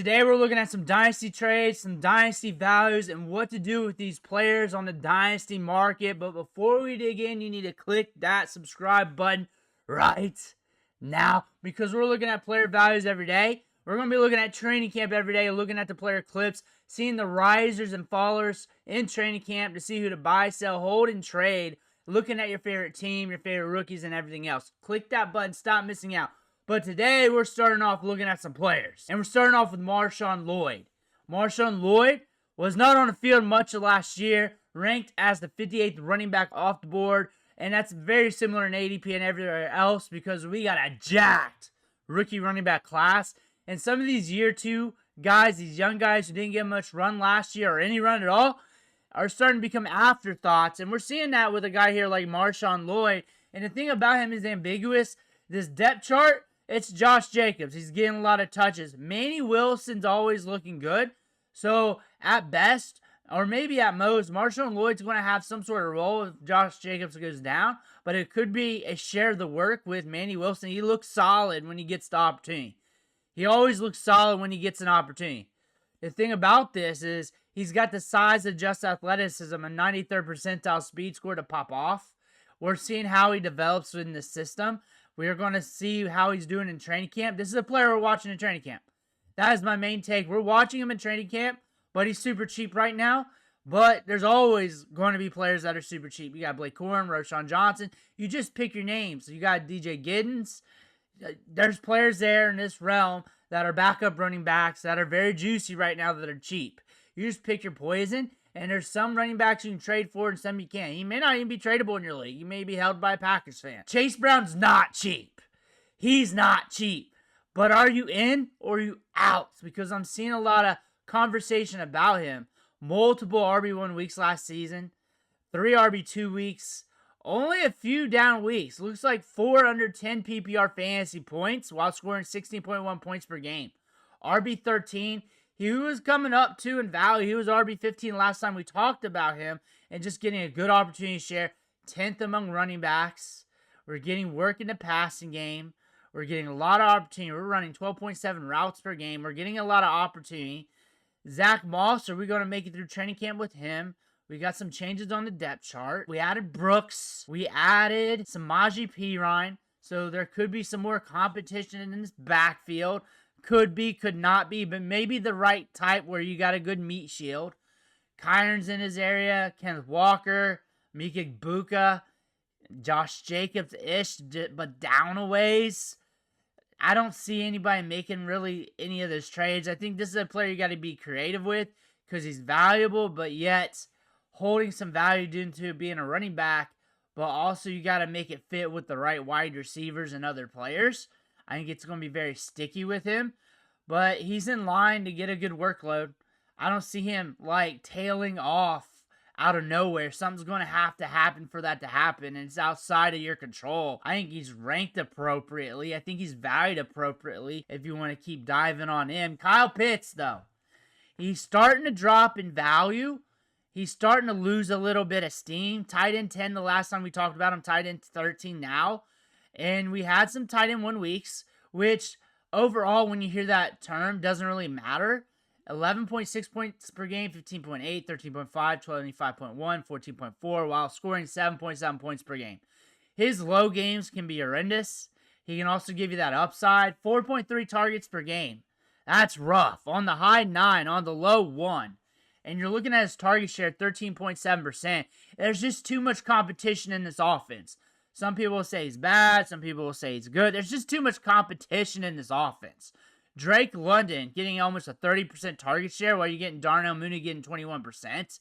Today we're looking at some dynasty trades, some dynasty values, and what to do with these players on the dynasty market. But before we dig in, you need to click that subscribe button right now because we're looking at player values every day. We're going to be looking at training camp every day, looking at the player clips, seeing the risers and fallers in training camp to see who to buy, sell, hold, and trade, looking at your favorite team, your favorite rookies, and everything else. Click that button. Stop missing out. But today, we're starting off looking at some players. And we're starting off with Marshawn Lloyd. Marshawn Lloyd was not on the field much of last year, ranked as the 58th running back off the board. And that's very similar in ADP and everywhere else because we got a jacked rookie running back class. And some of these year two guys, these young guys who didn't get much run last year or any run at all, are starting to become afterthoughts. And we're seeing that with a guy here like Marshawn Lloyd. And the thing about him is ambiguous. This depth chart, it's Josh Jacobs. He's getting a lot of touches. Manny Wilson's always looking good. So, at best, or maybe at most, Marshawn Lloyd's going to have some sort of role if Josh Jacobs goes down. But it could be a share of the work with Manny Wilson. He looks solid when he gets the opportunity. He always looks solid when he gets an opportunity. The thing about this is he's got the size of just athleticism, a 93rd percentile speed score to pop off. We're seeing how he develops in the system. We are going to see how he's doing in training camp. This is a player we're watching in training camp. That is my main take. We're watching him in training camp, but he's super cheap right now. But there's always going to be players that are super cheap. You got Blake Corum, Roschon Johnson. You just pick your names. You got DJ Giddens. There's players there in this realm that are backup running backs that are very juicy right now that are cheap. You just pick your poison. And there's some running backs you can trade for and some you can't. He may not even be tradable in your league. He may be held by a Packers fan. Chase Brown's not cheap. He's not cheap. But are you in or are you out? Because I'm seeing a lot of conversation about him. Multiple RB1 weeks last season. 3 RB2 weeks. Only a few down weeks. Looks like 4 under 10 PPR fantasy points while scoring 16.1 points per game. RB13. He was coming up too in value. He was RB15 last time we talked about him and just getting a good opportunity share. 10th among running backs. We're getting work in the passing game. We're getting a lot of opportunity. We're running 12.7 routes per game. We're getting a lot of opportunity. Zach Moss, are we going to make it through training camp with him? We got some changes on the depth chart. We added Brooks. We added Samaje Perine. So there could be some more competition in this backfield. Could be, could not be, but maybe the right type where you got a good meat shield. Kyron's in his area. Kenneth Walker. Mika Buka. Josh Jacobs-ish, but down a ways. I don't see anybody making really any of those trades. I think this is a player you got to be creative with because he's valuable, but yet holding some value due to being a running back, but also you got to make it fit with the right wide receivers and other players. I think it's going to be very sticky with him, but he's in line to get a good workload. I don't see him like tailing off out of nowhere. Something's going to happen for that to happen, and it's outside of your control. I think he's ranked appropriately. I think he's valued appropriately if you want to keep diving on him. Kyle Pitts, though, he's starting to drop in value. He's starting to lose a little bit of steam. Tight end 10 the last time we talked about him. Tight end 13 now. And we had some tight end 1 weeks, which overall, when you hear that term, doesn't really matter. 11.6 points per game, 15.8, 13.5, 25.1, 14.4, while scoring 7.7 points per game. His low games can be horrendous. He can also give you that upside. 4.3 targets per game. That's rough. On the high, 9. On the low, 1. And you're looking at his target share, 13.7%. There's just too much competition in this offense. Some people will say he's bad. Some people will say he's good. There's just too much competition in this offense. Drake London getting almost a 30% target share while you're getting Darnell Mooney getting 21%.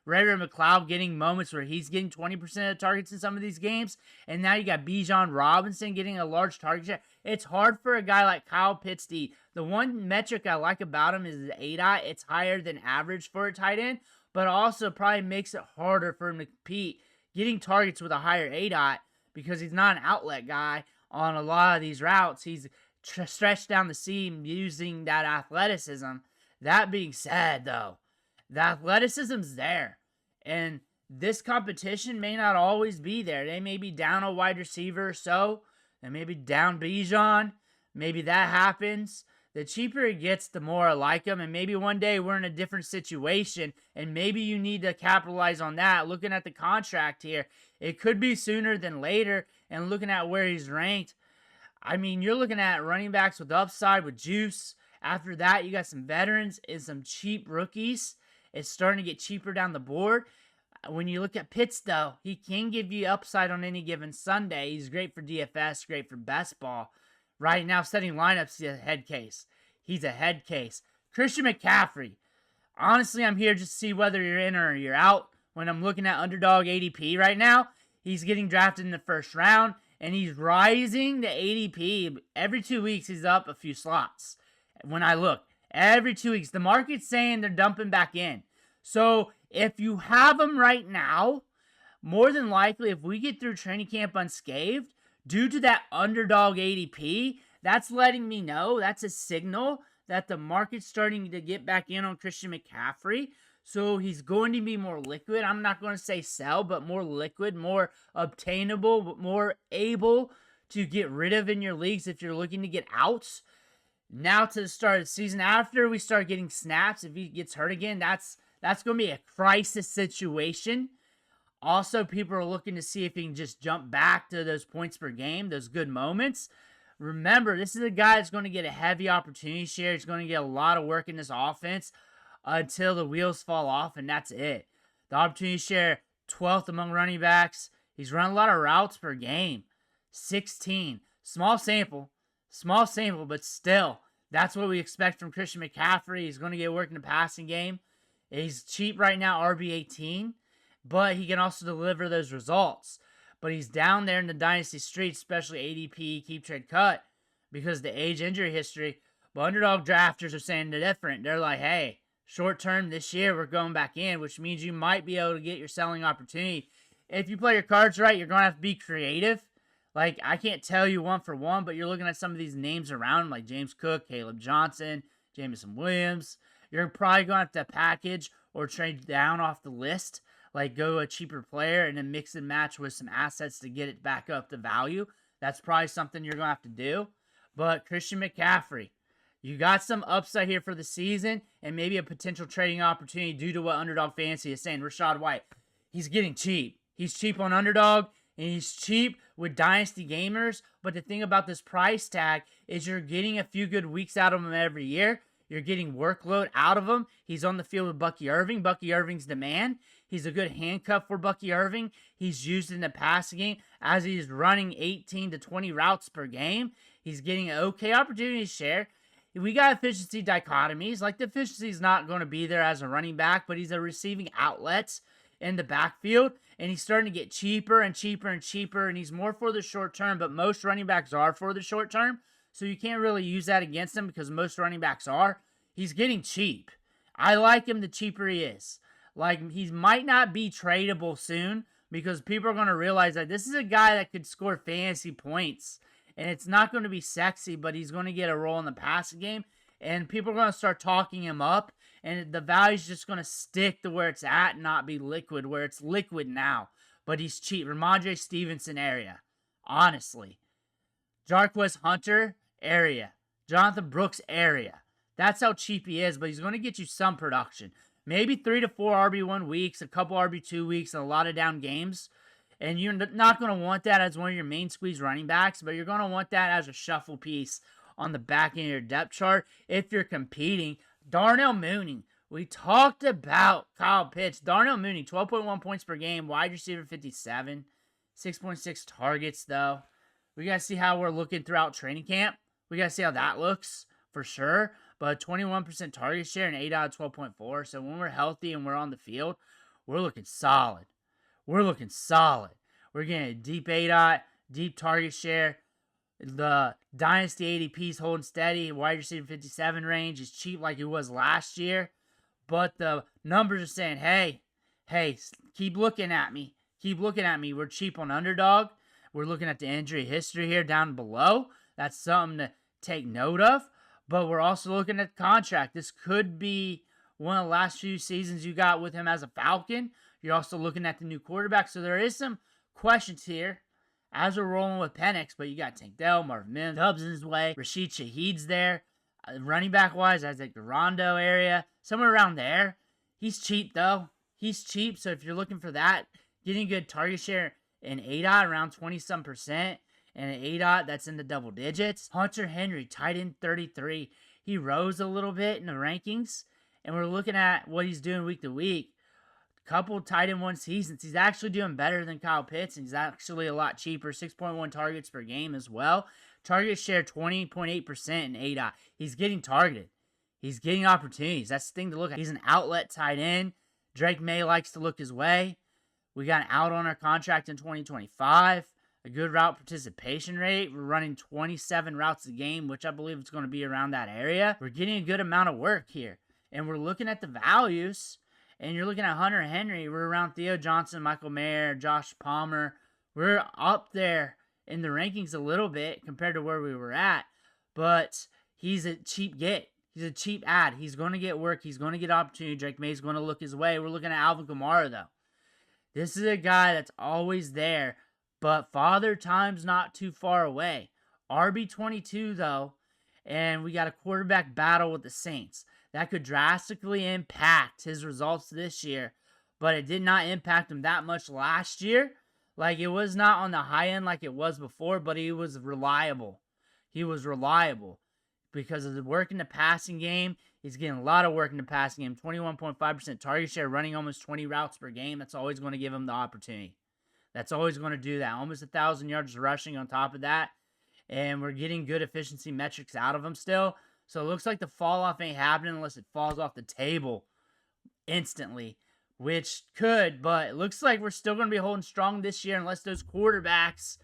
Ray-Ray McCloud getting moments where he's getting 20% of targets in some of these games. And now you got Bijan Robinson getting a large target share. It's hard for a guy like Kyle Pitts to eat. The one metric I like about him is the ADOT. It's higher than average for a tight end, but also probably makes it harder for him to compete getting targets with a higher ADOT because he's not an outlet guy on a lot of these routes. He's stretched down the seam using that athleticism. That being said, though, the athleticism's there. And this competition may not always be there. They may be down a wide receiver or so. They may be down Bijan. Maybe that happens. The cheaper it gets, the more I like him. And maybe one day we're in a different situation, and maybe you need to capitalize on that. Looking at the contract here, it could be sooner than later. And looking at where he's ranked, I mean, you're looking at running backs with upside, with juice. After that, you got some veterans and some cheap rookies. It's starting to get cheaper down the board. When you look at Pitts, though, he can give you upside on any given Sunday. He's great for DFS, great for best ball. Right now, setting lineups, he's a head case. He's a head case. Christian McCaffrey. Honestly, I'm here just to see whether you're in or you're out. When I'm looking at underdog ADP right now, he's getting drafted in the first round, and he's rising to ADP. Every 2 weeks, he's up a few slots. When I look, every 2 weeks, the market's saying they're dumping back in. So if you have him right now, more than likely, if we get through training camp unscathed, due to that underdog ADP, that's letting me know, that's a signal that the market's starting to get back in on Christian McCaffrey. So he's going to be more liquid. I'm not going to say sell, but more liquid, more obtainable, but more able to get rid of in your leagues if you're looking to get outs. Now to the start of the season, after we start getting snaps, if he gets hurt again, that's going to be a crisis situation. Also, people are looking to see if he can just jump back to those points per game, those good moments. Remember, this is a guy that's going to get a heavy opportunity share. He's going to get a lot of work in this offense until the wheels fall off, and that's it. The opportunity share, 12th among running backs. He's run a lot of routes per game. 16. Small sample, but still, that's what we expect from Christian McCaffrey. He's going to get work in the passing game. He's cheap right now, RB18. But he can also deliver those results. But he's down there in the dynasty streets, especially ADP, keep trade cut, because of the age injury history. But underdog drafters are saying they're different. They're like, hey, short term this year, we're going back in, which means you might be able to get your selling opportunity. If you play your cards right, you're going to have to be creative. Like, I can't tell you one for one, but you're looking at some of these names around, like James Cook, Caleb Johnson, Jameson Williams. You're probably going to have to package or trade down off the list. Like, go a cheaper player and then mix and match with some assets to get it back up the value. That's probably something you're going to have to do. But Christian McCaffrey, you got some upside here for the season and maybe a potential trading opportunity due to what Underdog Fantasy is saying. Rashad White, he's getting cheap. He's cheap on Underdog, and he's cheap with Dynasty gamers. But the thing about this price tag is you're getting a few good weeks out of him every year. You're getting workload out of him. He's on the field with Bucky Irving. Bucky Irving's the man. He's a good handcuff for Bucky Irving. He's used in the passing game as he's running 18 to 20 routes per game. He's getting an okay opportunity share. We got efficiency dichotomies. Like, the efficiency is not going to be there as a running back, but he's a receiving outlet in the backfield, and he's starting to get cheaper and cheaper and cheaper, and he's more for the short term, but most running backs are for the short term, so you can't really use that against him because most running backs are. He's getting cheap. I like him the cheaper he is. Like, he might not be tradable soon because people are going to realize that this is a guy that could score fantasy points. And it's not going to be sexy, but he's going to get a role in the passing game. And people are going to start talking him up. And the value's just going to stick to where it's at and not be liquid, where it's liquid now. But he's cheap. Ramondre Stevenson area. Honestly. Jarquez Hunter area. Jonathan Brooks area. That's how cheap he is, but he's going to get you some production. Maybe 3 to 4 RB1 weeks, a couple RB2 weeks, and a lot of down games. And you're not going to want that as one of your main squeeze running backs, but you're going to want that as a shuffle piece on the back end of your depth chart if you're competing. Darnell Mooney. We talked about Kyle Pitts. Darnell Mooney, 12.1 points per game, wide receiver 57. 6.6 targets, though. We got to see how we're looking throughout training camp. We got to see how that looks for sure. But 21% target share and 8 out of 12.4. So when we're healthy and we're on the field, we're looking solid. We're looking solid. We're getting a deep 8 deep target share. The Dynasty ADP's holding steady. Wide receiver 57 range is cheap like it was last year. But the numbers are saying, hey, keep looking at me. Keep looking at me. We're cheap on Underdog. We're looking at the injury history here down below. That's something to take note of. But we're also looking at the contract. This could be one of the last few seasons you got with him as a Falcon. You're also looking at the new quarterback. So there is some questions here as we're rolling with Penix. But you got Tank Dell, Marvin Mims, Dubs in his way. Rashid Shaheed's there. Running back wise, I like the Rondo area, somewhere around there. He's cheap though. He's cheap, so if you're looking for that, getting good target share in ADOT around 20% and an ADOT that's in the double digits. Hunter Henry, tight end 33. He rose a little bit in the rankings, and we're looking at what he's doing week to week. Couple tight end 1 seasons. He's actually doing better than Kyle Pitts, and he's actually a lot cheaper. 6.1 targets per game as well. Target share 20.8% in ADOT. He's getting targeted. He's getting opportunities. That's the thing to look at. He's an outlet tight end. Drake May likes to look his way. We got an out on our contract in 2025. A good route participation rate. We're running 27 routes a game, which I believe it's going to be around that area. We're getting a good amount of work here. And we're looking at the values. And you're looking at Hunter Henry. We're around Theo Johnson, Michael Mayer, Josh Palmer. We're up there in the rankings a little bit compared to where we were at. But he's a cheap get. He's a cheap ad. He's going to get work. He's going to get opportunity. Drake May's going to look his way. We're looking at Alvin Kamara, though. This is a guy that's always there, but Father Time's not too far away. RB22, though, and we got a quarterback battle with the Saints. That could drastically impact his results this year, but it did not impact him that much last year. Like, it was not on the high end like it was before, but he was reliable. He was reliable because of the work in the passing game. He's getting a lot of work in the passing game. 21.5% target share, running almost 20 routes per game. That's always going to give him the opportunity. That's always going to do that. Almost 1,000 yards rushing on top of that. And we're getting good efficiency metrics out of him still. So it looks like the fall off ain't happening unless it falls off the table instantly, which could, but it looks like we're still going to be holding strong this year unless those quarterbacks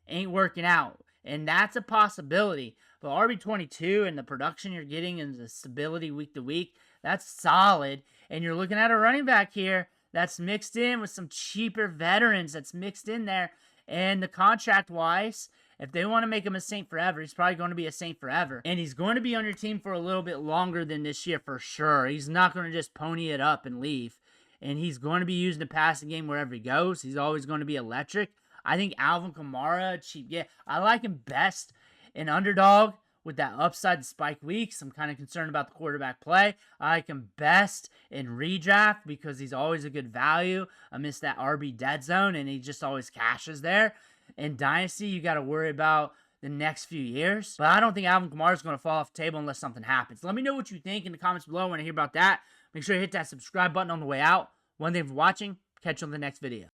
ain't working out. And that's a possibility. But RB22 and the production you're getting and the stability week to week, that's solid. And you're looking at a running back here that's mixed in with some cheaper veterans that's mixed in there. And the contract-wise, if they want to make him a Saint forever, he's probably going to be a Saint forever. And he's going to be on your team for a little bit longer than this year for sure. He's not going to just pony it up and leave. And he's going to be using the passing game wherever he goes. He's always going to be electric. I think Alvin Kamara, cheap get. I like him best in underdog with that upside to spike weeks. I'm kind of concerned about the quarterback play. I like him best in redraft because he's always a good value. I miss that RB dead zone, and he just always cashes there. In Dynasty, you got to worry about the next few years. But I don't think Alvin Kamara is going to fall off the table unless something happens. Let me know what you think in the comments below when I hear about that. Make sure you hit that subscribe button on the way out. One thing for watching. Catch you on the next video.